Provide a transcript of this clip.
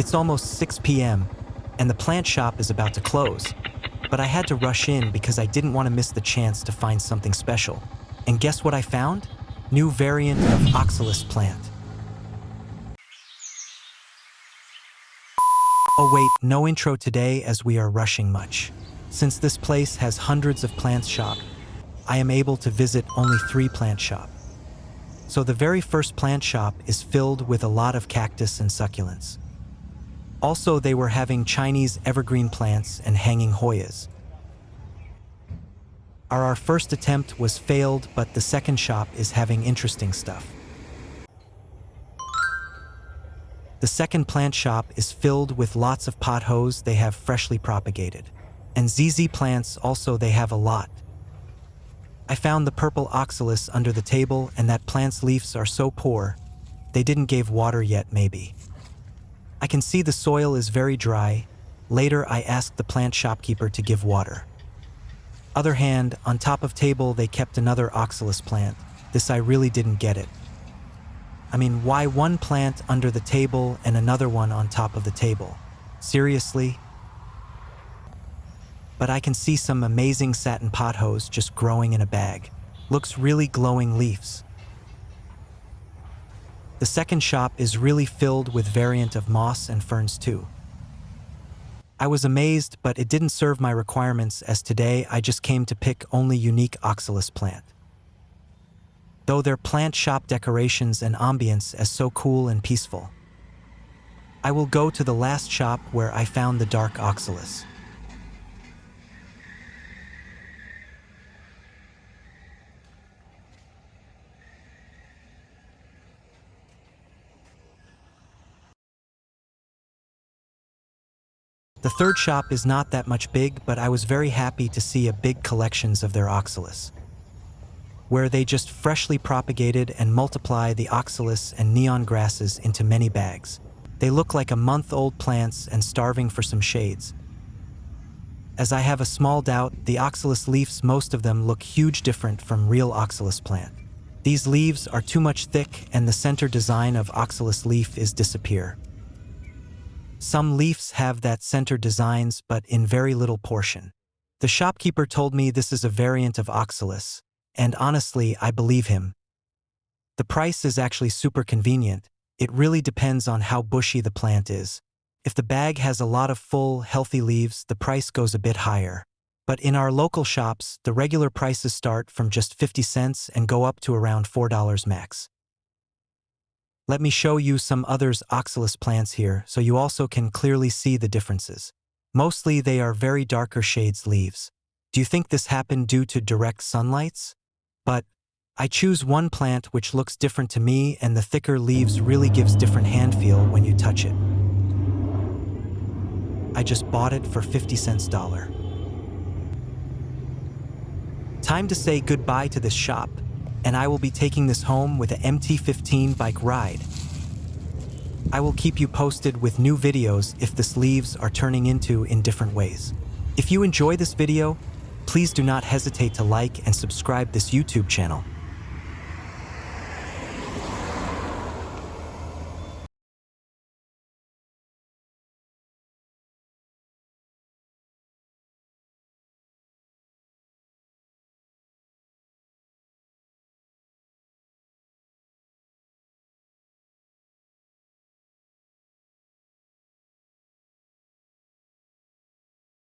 It's almost 6 p.m., and the plant shop is about to close. But I had to rush in because I didn't want to miss the chance to find something special. And guess what I found? New variant of Oxalis plant. Oh wait, no intro today as we are rushing much. Since this place has hundreds of plant shop, I am able to visit only 3 plant shop. So the very first plant shop is filled with a lot of cactus and succulents. Also, they were having Chinese evergreen plants and hanging Hoyas. Our first attempt was failed, but the second shop is having interesting stuff. The second plant shop is filled with lots of pothoes they have freshly propagated. And ZZ plants also they have a lot. I found the purple oxalis under the table, and that plant's leaves are so poor, they didn't give water yet maybe. I can see the soil is very dry. Later I asked the plant shopkeeper to give water. Other hand, on top of table they kept another oxalis plant. This I really didn't get it. I mean, why one plant under the table and another one on top of the table? Seriously? But I can see some amazing satin pothoes just growing in a bag. Looks really glowing leaves. The second shop is really filled with variant of moss and ferns too. I was amazed, but it didn't serve my requirements as today I just came to pick only unique oxalis plant. Though their plant shop decorations and ambience as so cool and peaceful. I will go to the last shop where I found the dark oxalis. The third shop is not that much big, but I was very happy to see a big collections of their oxalis, where they just freshly propagated and multiply the oxalis and neon grasses into many bags. They look like a month-old plants and starving for some shades. As I have a small doubt, the oxalis leaves, most of them look huge different from real oxalis plant. These leaves are too much thick and the center design of oxalis leaf is disappear. Some leaves have that center designs, but in very little portion. The shopkeeper told me this is a variant of oxalis, and honestly, I believe him. The price is actually super convenient. It really depends on how bushy the plant is. If the bag has a lot of full, healthy leaves, the price goes a bit higher. But in our local shops, the regular prices start from just 50 cents and go up to around $4 max. Let me show you some others oxalis plants here so you also can clearly see the differences. Mostly they are very darker shades leaves. Do you think this happened due to direct sunlights? But I choose one plant which looks different to me, and the thicker leaves really gives different hand feel when you touch it. I just bought it for 50 cents dollar. Time to say goodbye to this shop, and I will be taking this home with an MT-15 bike ride. I will keep you posted with new videos if this leaves are turning into in different ways. If you enjoy this video, please do not hesitate to like and subscribe this YouTube channel.